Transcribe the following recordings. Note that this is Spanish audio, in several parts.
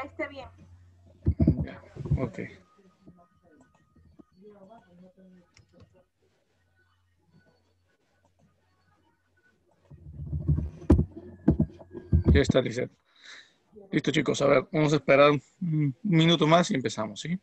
Acá esté bien. Ya, ok. Ya está, Lizeth. Listo, chicos. A ver, vamos a esperar un minuto más y empezamos, ¿sí?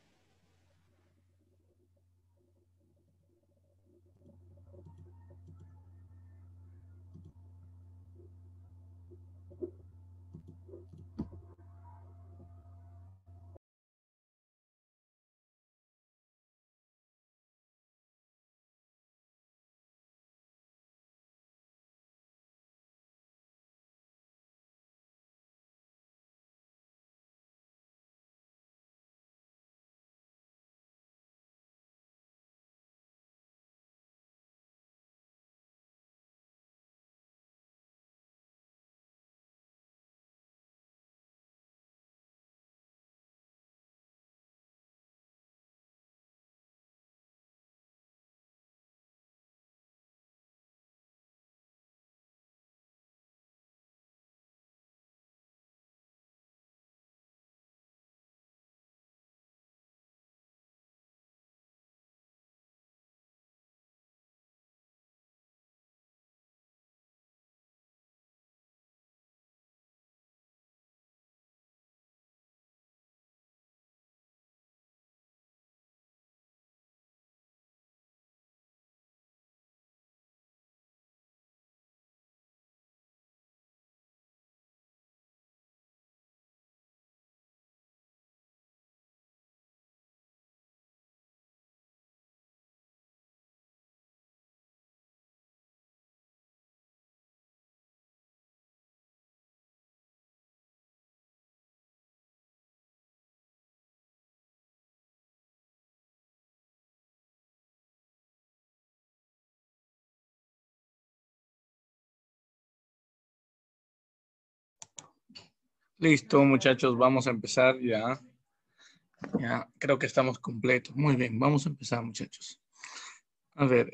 Listo, muchachos, vamos a empezar ya. Ya, creo que estamos completos. Muy bien, vamos a empezar, muchachos. A ver,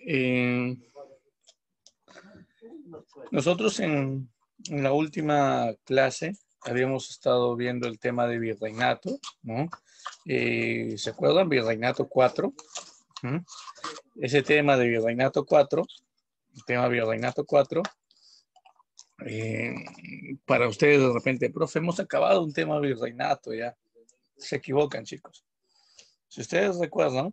nosotros en la última clase habíamos estado viendo el tema de virreinato, ¿no? ¿Se acuerdan? Virreinato 4. Ese tema de virreinato 4, el tema virreinato 4, para ustedes de repente, profe, hemos acabado un tema virreinato ya. Se equivocan, chicos. Si ustedes recuerdan,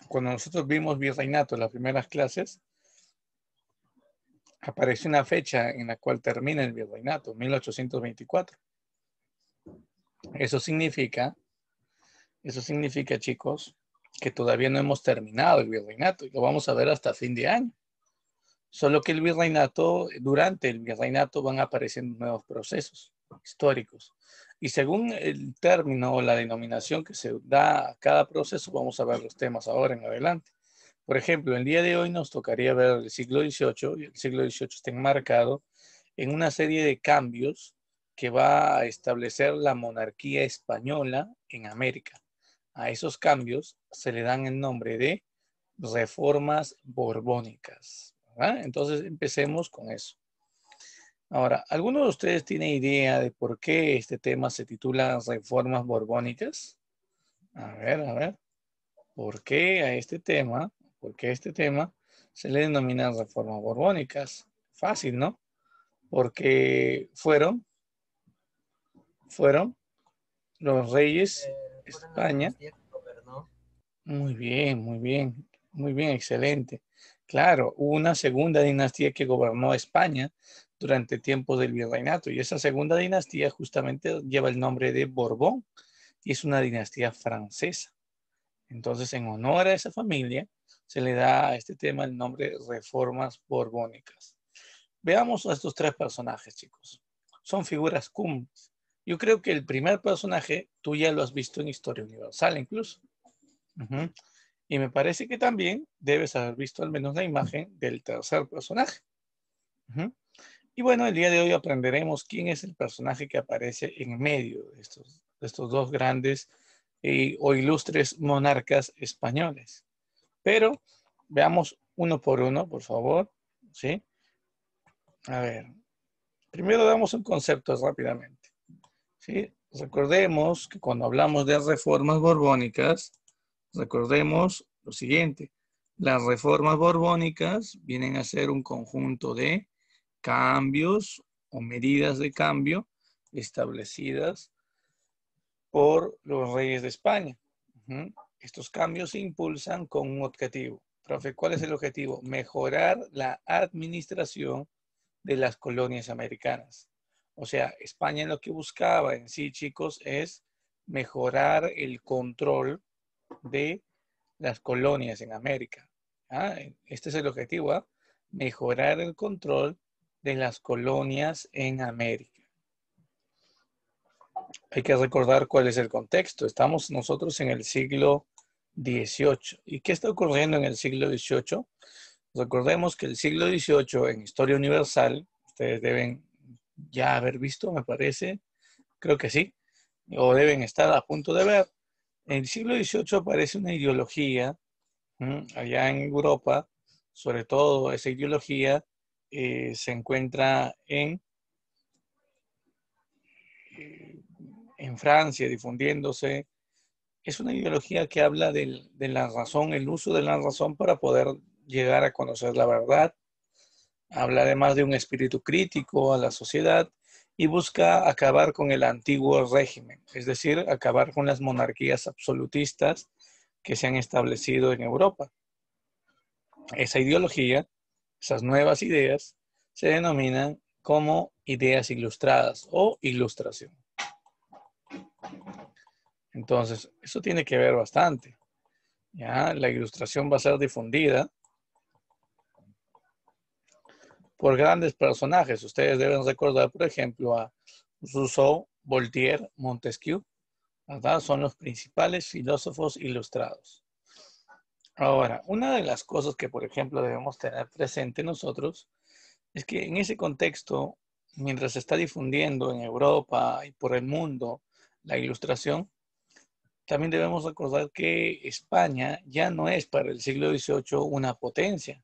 cuando nosotros vimos virreinato en las primeras clases, apareció una fecha en la cual termina el virreinato, 1824. Eso significa, chicos, que todavía no hemos terminado el virreinato y lo vamos a ver hasta fin de año. Solo que el virreinato, durante el virreinato van apareciendo nuevos procesos históricos. Y según el término o la denominación que se da a cada proceso, vamos a ver los temas ahora en adelante. Por ejemplo, el día de hoy nos tocaría ver el siglo XVIII, y el siglo XVIII está enmarcado en una serie de cambios que va a establecer la monarquía española en América. A esos cambios se le dan el nombre de reformas borbónicas, ¿verdad? Entonces empecemos con eso. Ahora, ¿alguno de ustedes tiene idea de por qué este tema se titula reformas borbónicas? A ver. ¿Por qué a este tema? ¿Por qué a este tema se le denomina reformas borbónicas? Fácil, ¿no? Porque fueron los reyes de Fueron la España. dinastía que gobernó. Muy bien, excelente. Claro, hubo una segunda dinastía que gobernó España durante tiempos del virreinato y esa segunda dinastía justamente lleva el nombre de Borbón y es una dinastía francesa. Entonces, en honor a esa familia, se le da a este tema el nombre reformas borbónicas. Veamos a estos tres personajes, chicos. Son figuras cumbres. Yo creo que el primer personaje tú ya lo has visto en Historia Universal incluso. Y me parece que también debes haber visto al menos la imagen del tercer personaje. Y bueno, el día de hoy aprenderemos quién es el personaje que aparece en medio de estos dos grandes o ilustres monarcas españoles. Pero veamos uno por uno, por favor. ¿Sí? A ver, primero damos un concepto rápidamente. ¿sí? Recordemos que cuando hablamos de reformas borbónicas, recordemos lo siguiente. Las reformas borbónicas vienen a ser un conjunto de cambios o medidas de cambio establecidas por los reyes de España. Estos cambios se impulsan con un objetivo. Profe, ¿cuál es el objetivo? Mejorar la administración de las colonias americanas. O sea, España lo que buscaba en sí, chicos, es mejorar el control de las colonias en América. Este es el objetivo, mejorar el control de las colonias en América. Hay que recordar cuál es el contexto. Estamos nosotros en el siglo XVIII. ¿Y qué está ocurriendo en el siglo XVIII? Recordemos que el siglo XVIII en Historia Universal, ustedes deben ya haber visto, me parece, creo que sí, o deben estar a punto de ver. En el siglo XVIII aparece una ideología allá en Europa, sobre todo esa ideología se encuentra en Francia difundiéndose. Es una ideología que habla de la razón, el uso de la razón para poder llegar a conocer la verdad. Habla además de un espíritu crítico a la sociedad y busca acabar con el antiguo régimen, es decir, acabar con las monarquías absolutistas que se han establecido en Europa. Esa ideología, esas nuevas ideas, se denominan como ideas ilustradas o ilustración. Entonces, eso tiene que ver bastante. ¿Ya? La ilustración va a ser difundida por grandes personajes. Ustedes deben recordar, por ejemplo, a Rousseau, Voltaire, Montesquieu, ¿verdad? Son los principales filósofos ilustrados. Ahora, una de las cosas que, por ejemplo, debemos tener presente nosotros es que en ese contexto, mientras se está difundiendo en Europa y por el mundo la ilustración, también debemos recordar que España ya no es para el siglo XVIII una potencia.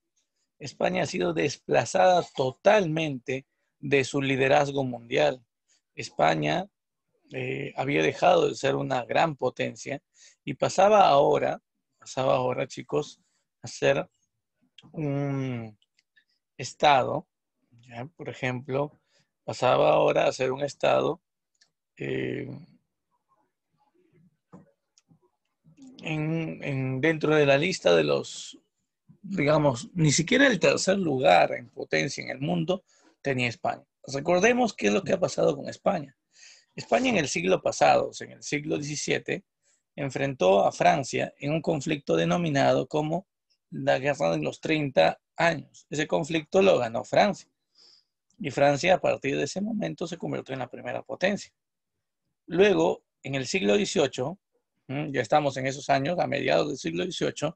España ha sido desplazada totalmente de su liderazgo mundial. España había dejado de ser una gran potencia y pasaba ahora, chicos, a ser un estado, ¿ya? Por ejemplo, pasaba ahora a ser un estado eh, dentro de la lista de los, digamos, ni siquiera el tercer lugar en potencia en el mundo tenía España. Recordemos qué es lo que ha pasado con España. España en el siglo pasado, en el siglo XVII, enfrentó a Francia en un conflicto denominado como la Guerra de los 30 años. Ese conflicto lo ganó Francia. Y Francia a partir de ese momento se convirtió en la primera potencia. Luego, en el siglo XVIII, ya estamos en esos años, a mediados del siglo XVIII,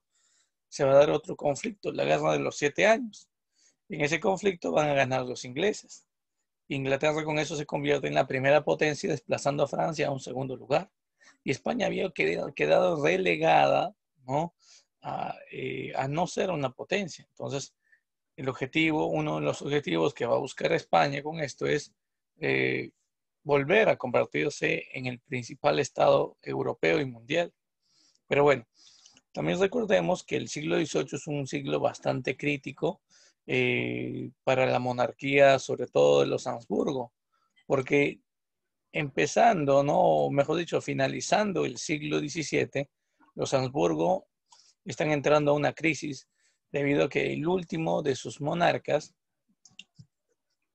se va a dar otro conflicto, la Guerra de los 7 años. En ese conflicto van a ganar los ingleses. Inglaterra con eso se convierte en la primera potencia, desplazando a Francia a un segundo lugar. Y España había quedado relegada, ¿no? a no ser una potencia. Entonces, uno de los objetivos que va a buscar España con esto es volver a convertirse en el principal estado europeo y mundial. Pero bueno, también recordemos que el siglo XVIII es un siglo bastante crítico para la monarquía, sobre todo de los Habsburgo, porque empezando, ¿no? Mejor dicho, finalizando el siglo XVII, los Habsburgo están entrando a una crisis debido a que el último de sus monarcas,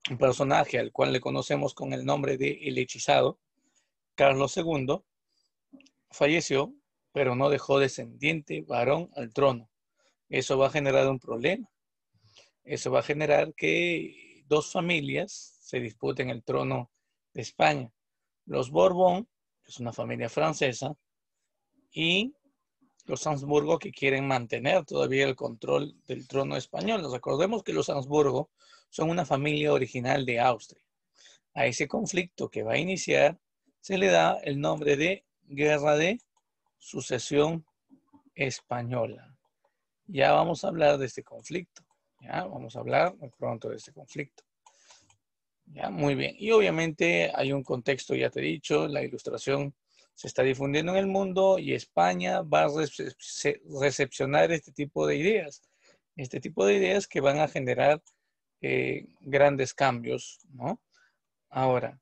un personaje al cual le conocemos con el nombre de El Hechizado, Carlos II, falleció, pero no dejó descendiente varón al trono. Eso va a generar un problema. Eso va a generar que dos familias se disputen el trono de España. Los Borbón, que es una familia francesa, y los Habsburgo, que quieren mantener todavía el control del trono español. Recordemos que los Habsburgo son una familia original de Austria. A ese conflicto que va a iniciar se le da el nombre de Guerra de Sucesión Española. Ya vamos a hablar de este conflicto. Ya vamos a hablar muy pronto de este conflicto. Ya, muy bien. Y obviamente hay un contexto, ya te he dicho, la ilustración se está difundiendo en el mundo y España va a recepcionar este tipo de ideas que van a generar grandes cambios, ¿no? Ahora,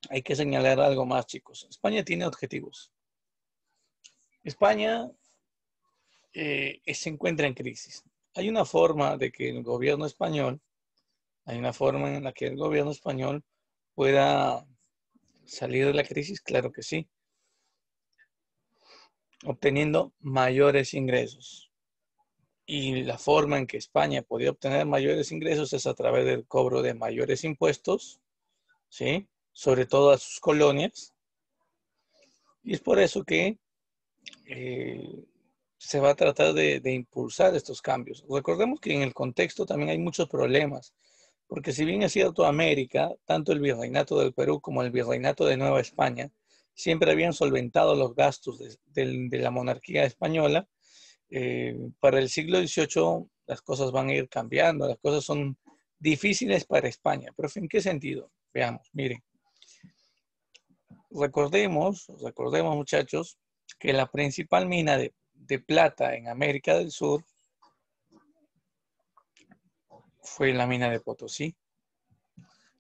hay que señalar algo más, chicos. España tiene objetivos. España se encuentra en crisis. Hay una forma de que el gobierno español, hay una forma en la que el gobierno español pueda salir de la crisis, claro que sí, obteniendo mayores ingresos. Y la forma en que España podía obtener mayores ingresos es a través del cobro de mayores impuestos, ¿sí? Sobre todo a sus colonias. Y es por eso que eh, se va a tratar de impulsar estos cambios. Recordemos que en el contexto también hay muchos problemas, porque si bien es cierto, América, tanto el Virreinato del Perú como el Virreinato de Nueva España, siempre habían solventado los gastos de la monarquía española. Para el siglo XVIII las cosas van a ir cambiando, las cosas son difíciles para España. ¿Pero en qué sentido? Veamos, miren. Recordemos muchachos, que la principal mina de plata en América del Sur fue la mina de Potosí.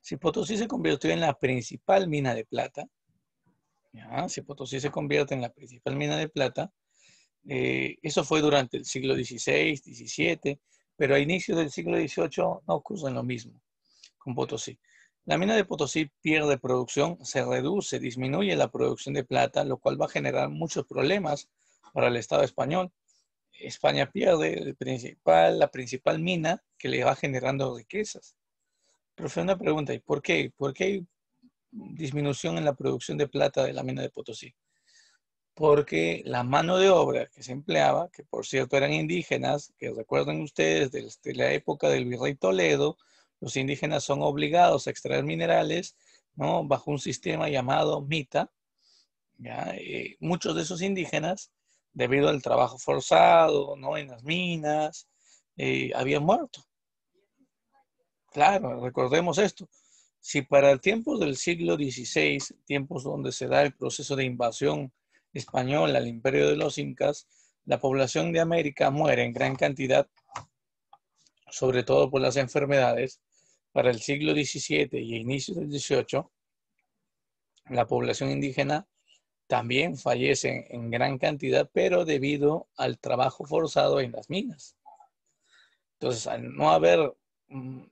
Si Potosí se convirtió en la principal mina de plata, ¿ya? Si Potosí se convierte en la principal mina de plata, eso fue durante el siglo XVI, XVII, pero a inicios del siglo XVIII no ocurre lo mismo con Potosí. La mina de Potosí pierde producción, se reduce, disminuye la producción de plata, lo cual va a generar muchos problemas para el Estado español. España pierde la principal mina que le va generando riquezas. Pero fue una pregunta, ¿y por qué? ¿Por qué hay disminución en la producción de plata de la mina de Potosí? Porque la mano de obra que se empleaba, que por cierto eran indígenas, que recuerden ustedes desde la época del virrey Toledo, los indígenas son obligados a extraer minerales, ¿no? Bajo un sistema llamado MITA, ¿ya? Muchos de esos indígenas, debido al trabajo forzado, ¿no? En las minas, habían muerto. Claro, recordemos esto. Si para el tiempo del siglo XVI, tiempos donde se da el proceso de invasión española al imperio de los incas, la población de América muere en gran cantidad, sobre todo por las enfermedades, para el siglo XVII y inicios del XVIII, la población indígena también fallece en gran cantidad, pero debido al trabajo forzado en las minas. Entonces, al no haber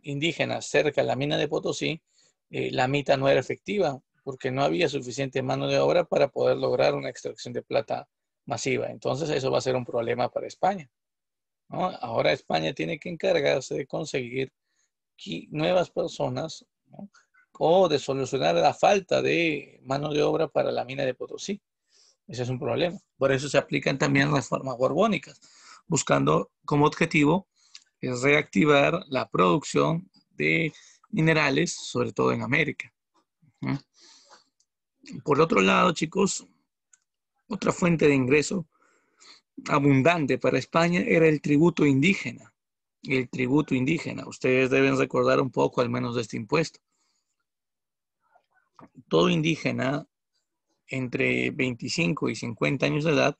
indígenas cerca de la mina de Potosí, la mita no era efectiva porque no había suficiente mano de obra para poder lograr una extracción de plata masiva. Entonces, eso va a ser un problema para España, ¿no? Ahora España tiene que encargarse de conseguir nuevas personas, ¿no? O de solucionar la falta de mano de obra para la mina de Potosí. Ese es un problema. Por eso se aplican también reformas borbónicas, buscando como objetivo es reactivar la producción de minerales, sobre todo en América. ¿No? Por otro lado, chicos, otra fuente de ingreso abundante para España era el tributo indígena. El tributo indígena. Ustedes deben recordar un poco al menos de este impuesto. Todo indígena entre 25 y 50 años de edad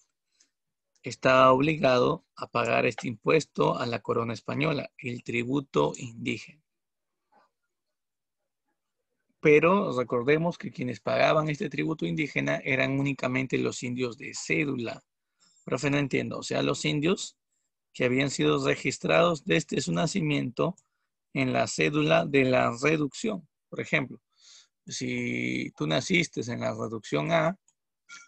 está obligado a pagar este impuesto a la corona española, el tributo indígena. Pero recordemos que quienes pagaban este tributo indígena eran únicamente los indios de cédula. Profe, no entiendo. O sea, los indios que habían sido registrados desde su nacimiento en la cédula de la reducción. Por ejemplo, si tú naciste en la reducción A,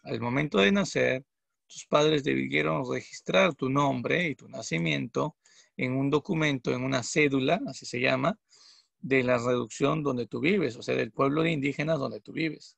al momento de nacer, tus padres debieron registrar tu nombre y tu nacimiento en un documento, en una cédula, así se llama, de la reducción donde tú vives, o sea, del pueblo de indígenas donde tú vives.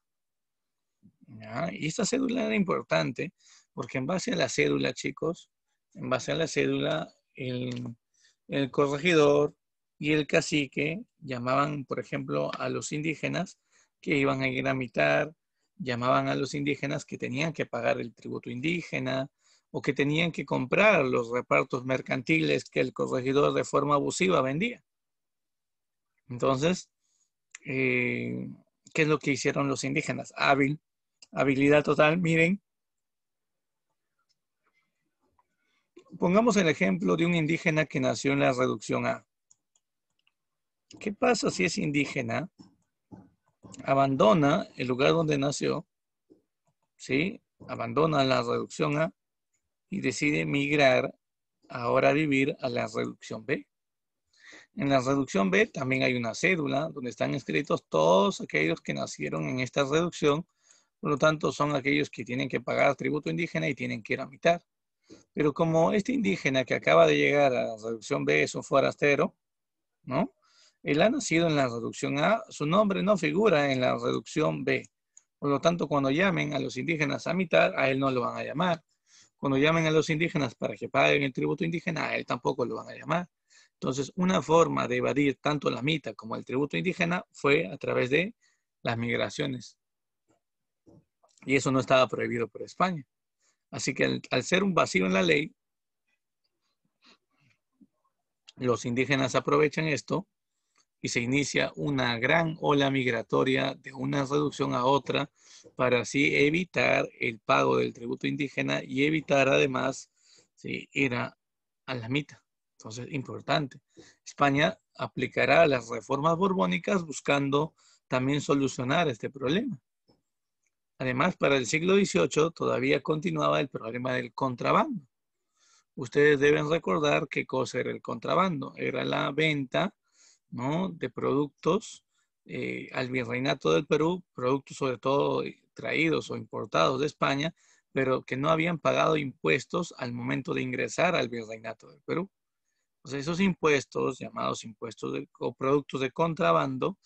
¿Ya? Y esta cédula era importante porque en base a la cédula, chicos, en base a la cédula, el corregidor y el cacique llamaban, por ejemplo, a los indígenas que iban a ir a mitar, llamaban a los indígenas que tenían que pagar el tributo indígena o que tenían que comprar los repartos mercantiles que el corregidor de forma abusiva vendía. Entonces, ¿qué es lo que hicieron los indígenas? Habilidad total. Miren, pongamos el ejemplo de un indígena que nació en la reducción A. ¿Qué pasa si ese indígena abandona el lugar donde nació, ¿sí? Abandona la reducción A y decide migrar ahora a vivir a la reducción B? En la reducción B también hay una cédula donde están inscritos todos aquellos que nacieron en esta reducción. Por lo tanto, son aquellos que tienen que pagar tributo indígena y tienen que ir a mitad. Pero como este indígena que acaba de llegar a la reducción B es un forastero, ¿no? Él ha nacido en la reducción A, su nombre no figura en la reducción B. Por lo tanto, cuando llamen a los indígenas a mitad, a él no lo van a llamar. Cuando llamen a los indígenas para que paguen el tributo indígena, a él tampoco lo van a llamar. Entonces, una forma de evadir tanto la mitad como el tributo indígena fue a través de las migraciones. Y eso no estaba prohibido por España. Así que al ser un vacío en la ley, los indígenas aprovechan esto y se inicia una gran ola migratoria de una reducción a otra para así evitar el pago del tributo indígena y evitar además, ¿sí?, ir a la mitad. Entonces, importante. España aplicará las reformas borbónicas buscando también solucionar este problema. Además, para el siglo XVIII todavía continuaba el problema del contrabando. Ustedes deben recordar qué cosa era el contrabando. Era la venta, ¿no?, de productos al Virreinato del Perú, productos sobre todo traídos o importados de España, pero que no habían pagado impuestos al momento de ingresar al Virreinato del Perú. O sea, esos impuestos, llamados impuestos o productos de contrabando,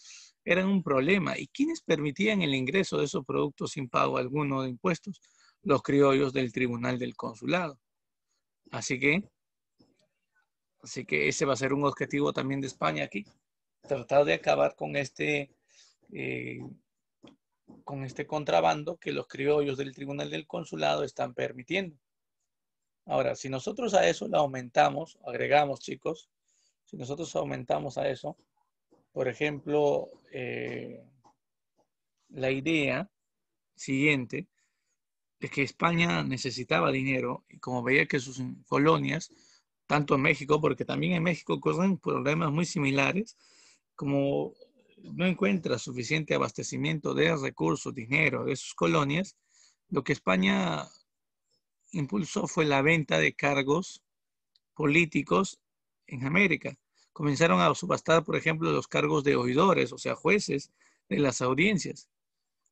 eran un problema. ¿Y quiénes permitían el ingreso de esos productos sin pago alguno de impuestos? Los criollos del Tribunal del Consulado. Así que ese va a ser un objetivo también de España aquí, tratar de acabar eh, con este contrabando que los criollos del Tribunal del Consulado están permitiendo. Ahora, si nosotros a eso le aumentamos, agregamos, chicos, si nosotros aumentamos a eso, por ejemplo, la idea siguiente de que España necesitaba dinero y como veía que sus colonias, tanto en México, porque también en México ocurren problemas muy similares, como no encuentra suficiente abastecimiento de recursos, dinero de sus colonias, lo que España impulsó fue la venta de cargos políticos en América. Comenzaron a subastar, por ejemplo, los cargos de oidores, o sea, jueces de las audiencias.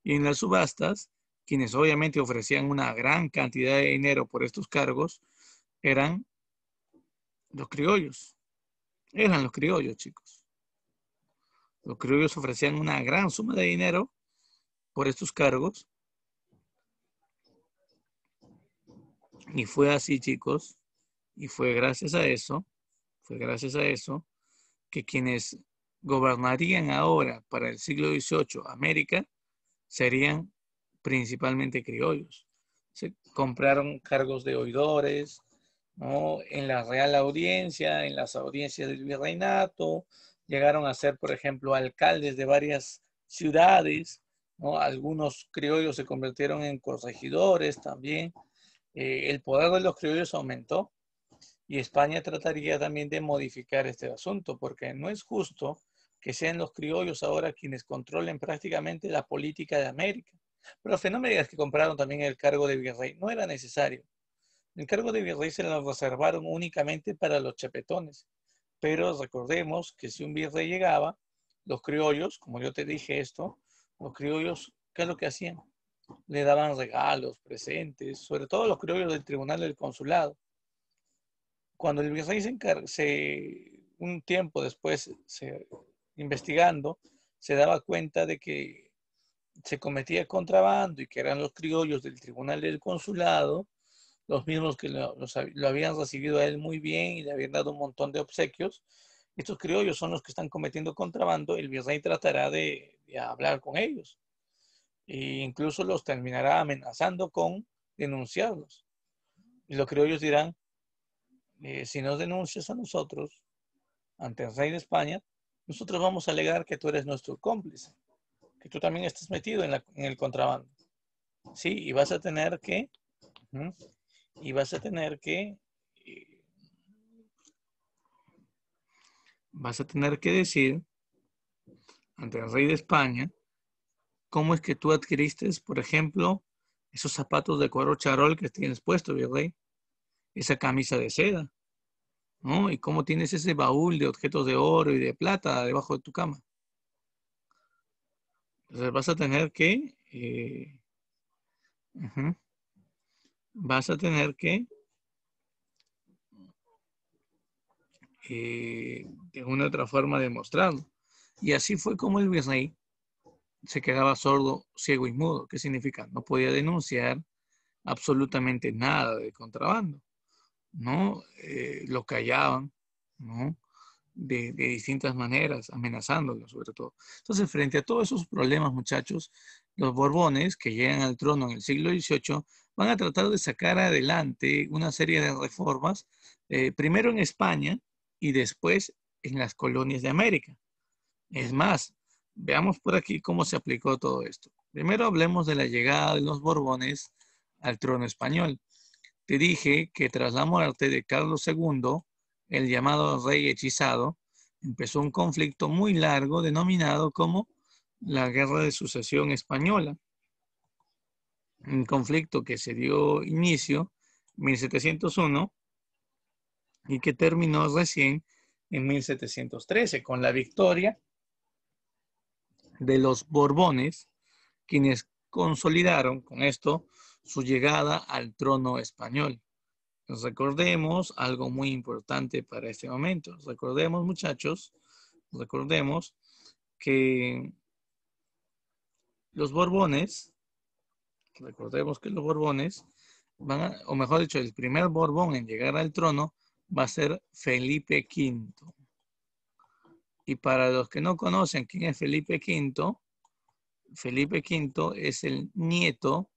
Y en las subastas, quienes obviamente ofrecían una gran cantidad de dinero por estos cargos, eran los criollos. Eran los criollos, chicos. Los criollos ofrecían una gran suma de dinero por estos cargos. Y fue así, chicos. Y fue gracias a eso que quienes gobernarían ahora para el siglo XVIII América serían principalmente criollos. Se compraron cargos de oidores, ¿no?, en la Real Audiencia, en las audiencias del Virreinato, llegaron a ser, por ejemplo, alcaldes de varias ciudades, ¿no? Algunos criollos se convirtieron en corregidores también. El poder de los criollos aumentó y España trataría también de modificar este asunto, porque no es justo que sean los criollos ahora quienes controlen prácticamente la política de América. Pero no me digas que compraron también el cargo de virrey, no era necesario. El cargo de virrey se lo reservaron únicamente para los chapetones. Pero recordemos que si un virrey llegaba, los criollos, como yo te dije esto, los criollos, ¿qué es lo que hacían? Le daban regalos, presentes, sobre todo los criollos del Tribunal del Consulado. Cuando el virrey un tiempo después, investigando, se daba cuenta de que se cometía contrabando y que eran los criollos del Tribunal del Consulado, los mismos que lo habían recibido a él muy bien y le habían dado un montón de obsequios. Estos criollos son los que están cometiendo contrabando. El virrey tratará de hablar con ellos e incluso los terminará amenazando con denunciarlos. Y los criollos dirán, si nos denuncias a nosotros ante el rey de España, nosotros vamos a alegar que tú eres nuestro cómplice, que tú también estás metido en el contrabando. Sí, y vas a tener que, ¿Mm? y vas a tener que, eh, vas a tener que decir ante el rey de España cómo es que tú adquiriste, por ejemplo, esos zapatos de cuero charol que tienes puesto, virrey, esa camisa de seda, ¿no? Y cómo tienes ese baúl de objetos de oro y de plata debajo de tu cama. Entonces vas a tener que, ujú, vas a tener que, de una u otra forma, demostrarlo. Y así fue como el virrey se quedaba sordo, ciego y mudo. ¿Qué significa? No podía denunciar absolutamente nada de contrabando, ¿no? Lo callaban, ¿no? De distintas maneras, amenazándolo sobre todo. Entonces, frente a todos esos problemas, muchachos, los Borbones, que llegan al trono en el siglo XVIII, van a tratar de sacar adelante una serie de reformas, primero en España y después en las colonias de América. Es más, veamos por aquí cómo se aplicó todo esto. Primero hablemos de la llegada de los Borbones al trono español. Te dije que tras la muerte de Carlos II, el llamado rey hechizado, empezó un conflicto muy largo denominado como la Guerra de Sucesión Española. Un conflicto que se dio inicio en 1701 y que terminó recién en 1713 con la victoria de los Borbones, quienes consolidaron con esto su llegada al trono español. Recordemos algo muy importante para este momento. Recordemos, muchachos, recordemos que los Borbones, recordemos que los Borbones van a, o mejor dicho, el primer Borbón en llegar al trono va a ser Felipe V. Y para los que no conocen quién es Felipe V, Felipe V es el nieto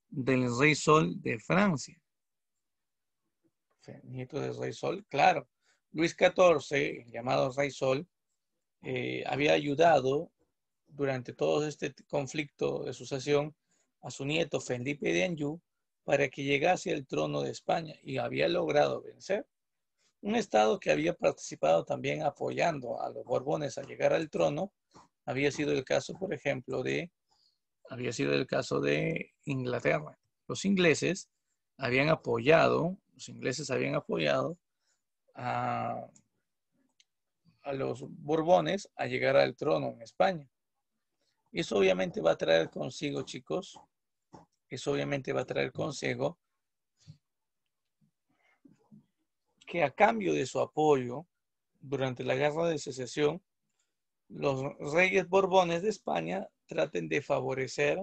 del Rey Sol de Francia. Nieto del Rey Sol, claro. Luis XIV, llamado Rey Sol, había ayudado durante todo este conflicto de sucesión a su nieto Felipe de Anjou para que llegase al trono de España y había logrado vencer. Un estado que había participado también apoyando a los Borbones a llegar al trono había sido el caso, por ejemplo, había sido el caso de Inglaterra. Los ingleses habían apoyado a, a los Borbones a llegar al trono en España. Eso obviamente va a traer consigo, chicos, eso obviamente va a traer consigo que a cambio de su apoyo durante la Guerra de Secesión, los reyes Borbones de España traten de favorecer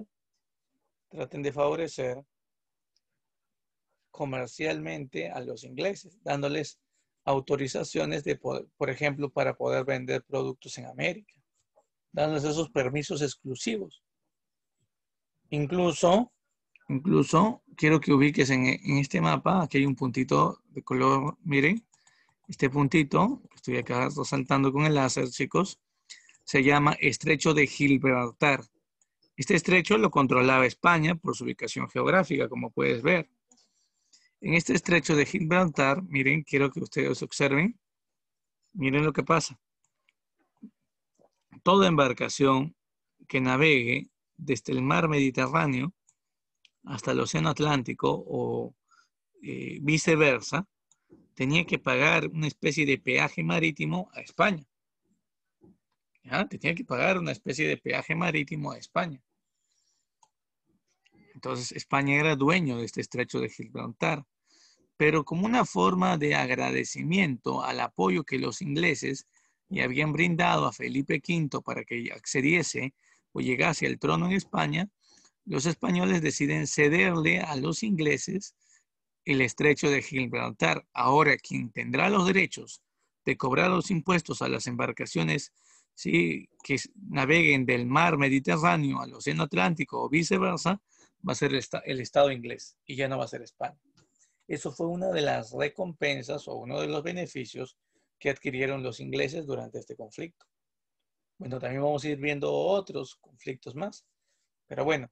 comercialmente a los ingleses, dándoles autorizaciones de, por ejemplo, para poder vender productos en América, dándoles esos permisos exclusivos. Incluso quiero que ubiques en este mapa, aquí hay un puntito de color, miren, este puntito, que estoy acá resaltando con el láser, chicos, se llama Estrecho de Gibraltar. Este estrecho lo controlaba España por su ubicación geográfica, como puedes ver. En este estrecho de Gibraltar, miren, quiero que ustedes observen, miren lo que pasa. Toda embarcación que navegue desde el mar Mediterráneo hasta el Océano Atlántico o viceversa, tenía que pagar una especie de peaje marítimo a España. ¿Ya? Tenía que pagar una especie de peaje marítimo a España. Entonces, España era dueño de este estrecho de Gibraltar. Pero como una forma de agradecimiento al apoyo que los ingleses le habían brindado a Felipe V para que accediese o llegase al trono en España, los españoles deciden cederle a los ingleses el estrecho de Gibraltar. Ahora, quien tendrá los derechos de cobrar los impuestos a las embarcaciones, ¿sí?, que naveguen del mar Mediterráneo al Océano Atlántico o viceversa, va a ser el Estado inglés y ya no va a ser España. Eso fue una de las recompensas o uno de los beneficios que adquirieron los ingleses durante este conflicto. Bueno, también vamos a ir viendo otros conflictos más. Pero bueno,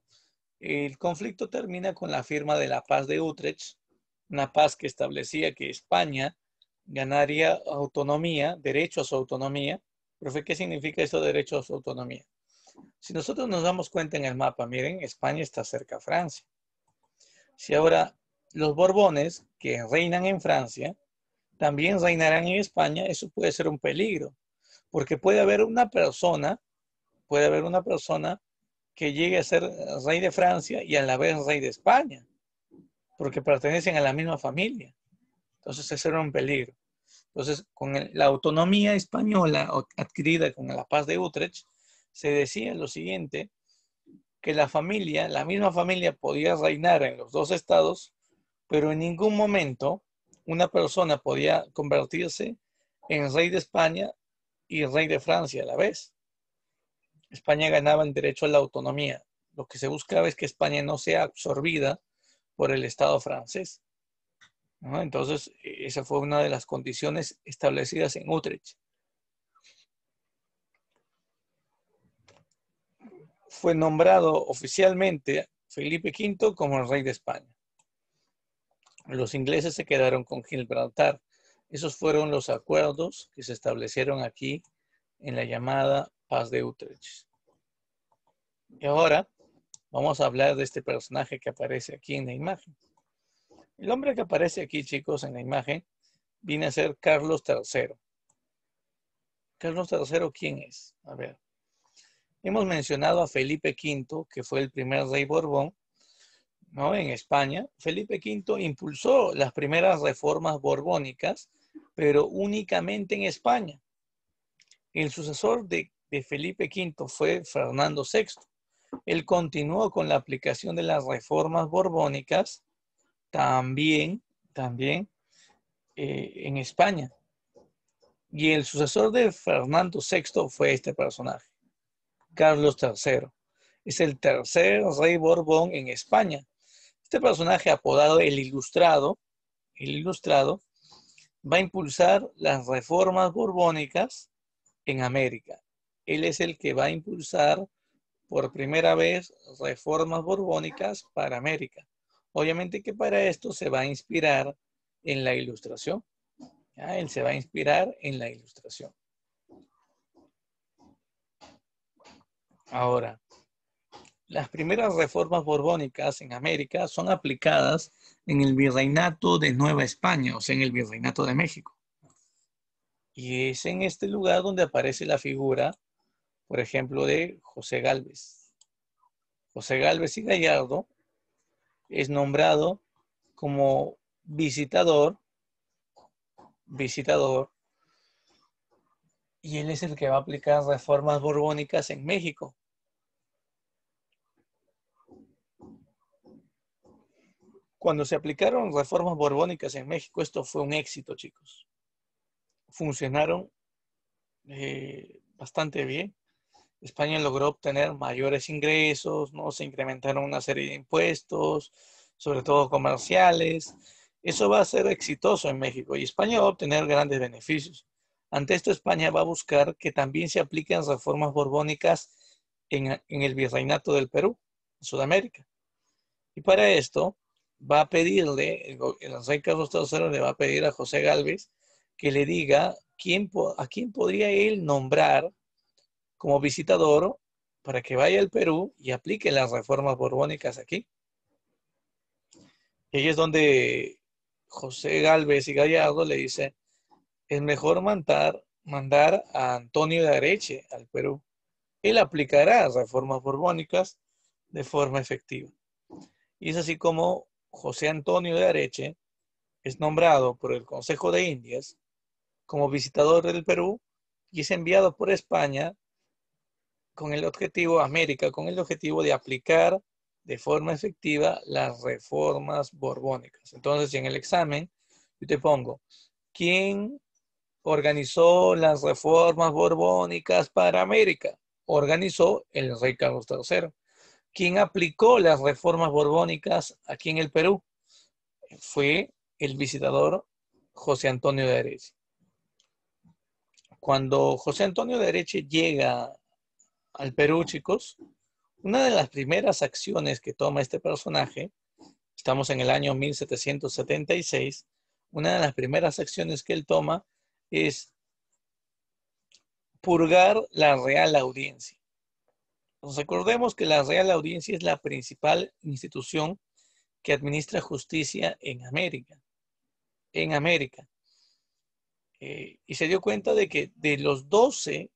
el conflicto termina con la firma de la Paz de Utrecht, una paz que establecía que España ganaría autonomía, derecho a su autonomía. Profe, ¿qué significa esto, derecho a su autonomía? Si nosotros nos damos cuenta en el mapa, miren, España está cerca a Francia. Si ahora los Borbones, que reinan en Francia, también reinarán en España, eso puede ser un peligro, porque puede haber una persona que llegue a ser rey de Francia y a la vez rey de España, porque pertenecen a la misma familia. Entonces, ese era un peligro. Entonces, con la autonomía española adquirida con la Paz de Utrecht, se decía lo siguiente, que la misma familia podía reinar en los dos estados, pero en ningún momento una persona podía convertirse en rey de España y rey de Francia a la vez. España ganaba el derecho a la autonomía. Lo que se buscaba es que España no sea absorbida por el Estado francés, ¿no? Entonces, esa fue una de las condiciones establecidas en Utrecht. Fue nombrado oficialmente Felipe V como el rey de España. Los ingleses se quedaron con Gibraltar. Esos fueron los acuerdos que se establecieron aquí en la llamada Paz de Utrecht. Y ahora vamos a hablar de este personaje que aparece aquí en la imagen. El hombre que aparece aquí, chicos, en la imagen, viene a ser Carlos III. Carlos III, ¿quién es? A ver. Hemos mencionado a Felipe V, que fue el primer rey Borbón, ¿no? En España. Felipe V impulsó las primeras reformas borbónicas, pero únicamente en España. El sucesor de Felipe V fue Fernando VI. Él continuó con la aplicación de las reformas borbónicas también en España. Y el sucesor de Fernando VI fue este personaje, Carlos III. Es el tercer rey Borbón en España. Este personaje apodado el Ilustrado, va a impulsar las reformas borbónicas en América. Él es el que va a impulsar por primera vez reformas borbónicas para América. Obviamente que para esto se va a inspirar en la Ilustración. ¿Ya? Él se va a inspirar en la Ilustración. Ahora, las primeras reformas borbónicas en América son aplicadas en el Virreinato de Nueva España, o sea, en el Virreinato de México. Y es en este lugar donde aparece la figura, por ejemplo, de José Gálvez. José Gálvez y Gallardo es nombrado como visitador, y él es el que va a aplicar reformas borbónicas en México. Cuando se aplicaron reformas borbónicas en México, esto fue un éxito, chicos. Funcionaron bastante bien. España logró obtener mayores ingresos, ¿no? Se incrementaron una serie de impuestos, sobre todo comerciales. Eso va a ser exitoso en México y España va a obtener grandes beneficios. Ante esto, España va a buscar que también se apliquen reformas borbónicas en el virreinato del Perú, en Sudamérica. Y para esto va a pedirle, el rey Carlos III le va a pedir a José Gálvez que le diga a quién podría él nombrar como visitador para que vaya al Perú y aplique las reformas borbónicas aquí. Y ahí es donde José Gálvez y Gallardo le dice, es mejor mandar a Antonio de Areche al Perú. Él aplicará reformas borbónicas de forma efectiva. Y es así como José Antonio de Areche es nombrado por el Consejo de Indias como visitador del Perú y es enviado por España con el objetivo, América, con el objetivo de aplicar de forma efectiva las reformas borbónicas. Entonces, en el examen, yo te pongo, ¿quién organizó las reformas borbónicas para América? Organizó el rey Carlos III. ¿Quién aplicó las reformas borbónicas aquí en el Perú? Fue el visitador José Antonio de Areche. Cuando José Antonio de Areche llega al Perú, chicos, una de las primeras acciones que toma este personaje, estamos en el año 1776, una de las primeras acciones que él toma es purgar la Real Audiencia. Nos recordemos que la Real Audiencia es la principal institución que administra justicia en América. En América. Y se dio cuenta de que de los 12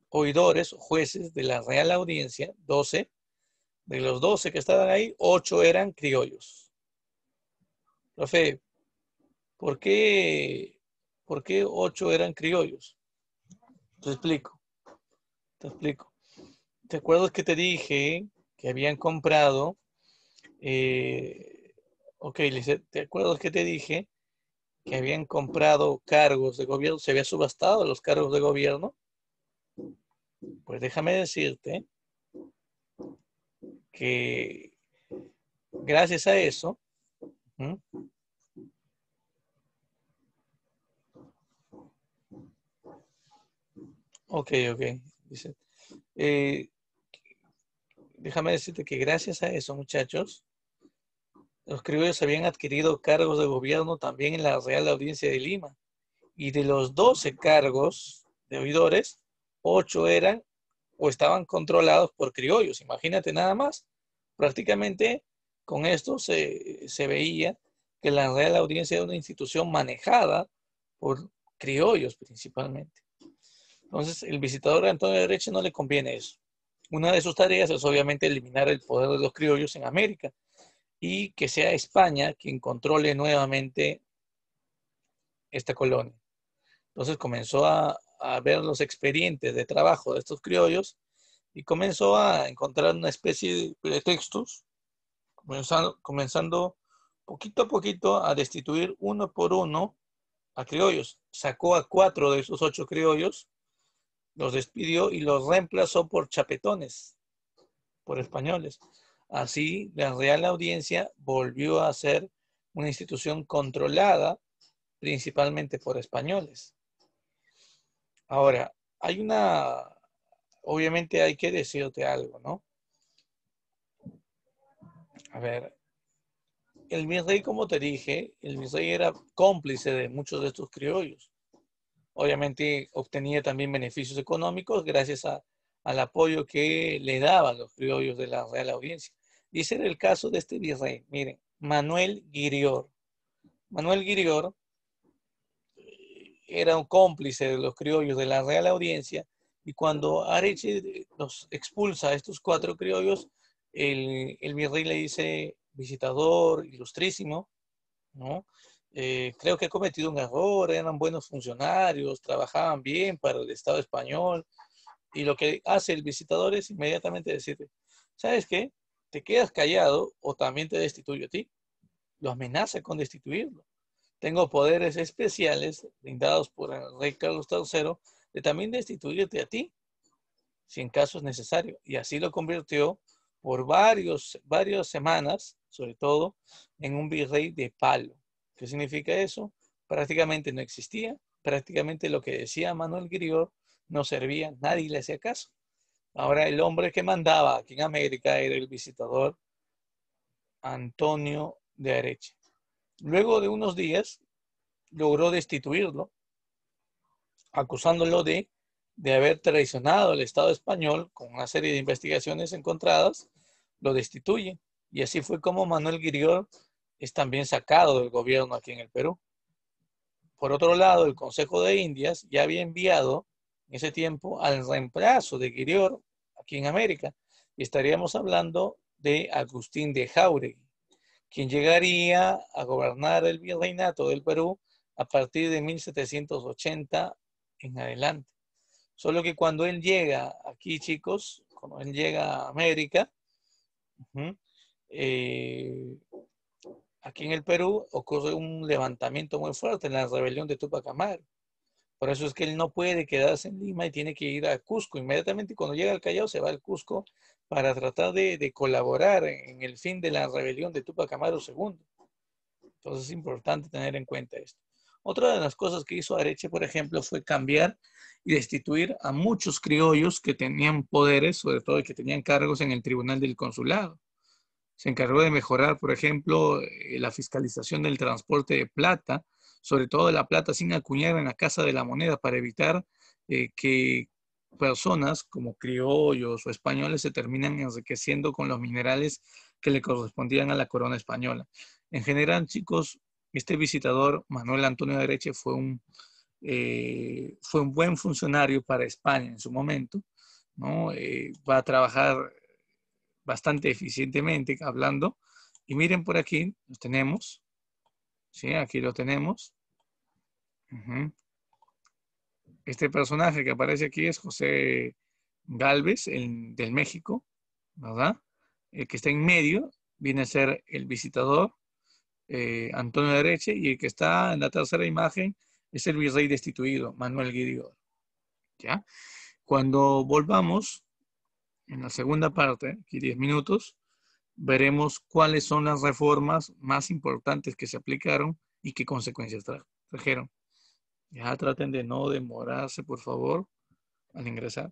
oidores o jueces de la Real Audiencia, 12, de los 12 que estaban ahí, 8 eran criollos. Profe, ¿por qué 8 eran criollos? Te explico, te explico. ¿Te acuerdas que te dije que habían comprado? Ok, Lizeth, ¿te acuerdas que te dije que habían comprado cargos de gobierno? ¿Se había subastado los cargos de gobierno? Pues déjame decirte que gracias a eso, ¿hmm? Ok, dice, eh, déjame decirte que gracias a eso, muchachos, los criollos habían adquirido cargos de gobierno también en la Real Audiencia de Lima. Y de los 12 cargos de oidores, 8 eran o estaban controlados por criollos. Imagínate nada más. Prácticamente con esto se veía que la Real Audiencia era una institución manejada por criollos principalmente. Entonces, el visitador Antonio de Areche no le conviene eso. Una de sus tareas es obviamente eliminar el poder de los criollos en América y que sea España quien controle nuevamente esta colonia. Entonces comenzó a ver los expedientes de trabajo de estos criollos y comenzó a encontrar una especie de pretextos, comenzando poquito a poquito a destituir uno por uno a criollos. Sacó a 4 de esos 8 criollos, los despidió y los reemplazó por chapetones, por españoles. Así, la Real Audiencia volvió a ser una institución controlada principalmente por españoles. Ahora, obviamente hay que decirte algo, ¿no? A ver, el virrey, como te dije, el virrey era cómplice de muchos de estos criollos. Obviamente obtenía también beneficios económicos gracias al apoyo que le daban los criollos de la Real Audiencia. Y ese era el caso de este virrey. Miren, Manuel Guirior. Manuel Guirior era un cómplice de los criollos de la Real Audiencia y cuando Areche los expulsa a estos 4 criollos, el virrey le dice, visitador ilustrísimo, ¿no? Creo que he cometido un error, eran buenos funcionarios, trabajaban bien para el Estado español y lo que hace el visitador es inmediatamente decirle, ¿sabes qué? Te quedas callado o también te destituyo a ti. Lo amenaza con destituirlo. Tengo poderes especiales brindados por el rey Carlos III de también destituirte a ti, si en caso es necesario. Y así lo convirtió por varias semanas, sobre todo, en un virrey de palo. ¿Qué significa eso? Prácticamente no existía. Prácticamente lo que decía Manuel Grior no servía, nadie le hacía caso. Ahora el hombre que mandaba aquí en América era el visitador Antonio de Areche. Luego de unos días, logró destituirlo, acusándolo de haber traicionado al Estado español con una serie de investigaciones encontradas, lo destituye. Y así fue como Manuel Guirior es también sacado del gobierno aquí en el Perú. Por otro lado, el Consejo de Indias ya había enviado en ese tiempo al reemplazo de Guirior aquí en América. Y estaríamos hablando de Agustín de Jáuregui, quien llegaría a gobernar el virreinato del Perú a partir de 1780 en adelante. Solo que cuando él llega aquí, chicos, cuando él llega a América, aquí en el Perú ocurre un levantamiento muy fuerte en la rebelión de Tupac Amaru. Por eso es que él no puede quedarse en Lima y tiene que ir a Cusco. Inmediatamente cuando llega al Callao se va al Cusco para tratar de colaborar en el fin de la rebelión de Tupac Amaru II. Entonces es importante tener en cuenta esto. Otra de las cosas que hizo Areche, por ejemplo, fue cambiar y destituir a muchos criollos que tenían poderes, sobre todo que tenían cargos en el Tribunal del Consulado. Se encargó de mejorar, por ejemplo, la fiscalización del transporte de plata, sobre todo de la plata sin acuñar en la Casa de la Moneda, para evitar que personas como criollos o españoles se terminan enriqueciendo con los minerales que le correspondían a la corona española. En general, chicos, este visitador, Manuel Antonio de Areche, fue un buen funcionario para España en su momento, ¿no? Va a trabajar bastante eficientemente hablando. Y miren por aquí, lo tenemos. ¿Sí? Aquí lo tenemos. Uh-huh. Este personaje que aparece aquí es José Gálvez, del México, ¿verdad? El que está en medio viene a ser el visitador, Antonio de Areche, y el que está en la tercera imagen es el virrey destituido, Manuel Guidior. ¿Ya? Cuando volvamos, en la segunda parte, aquí 10 minutos, veremos cuáles son las reformas más importantes que se aplicaron y qué consecuencias trajeron. Ya traten de no demorarse, por favor, al ingresar.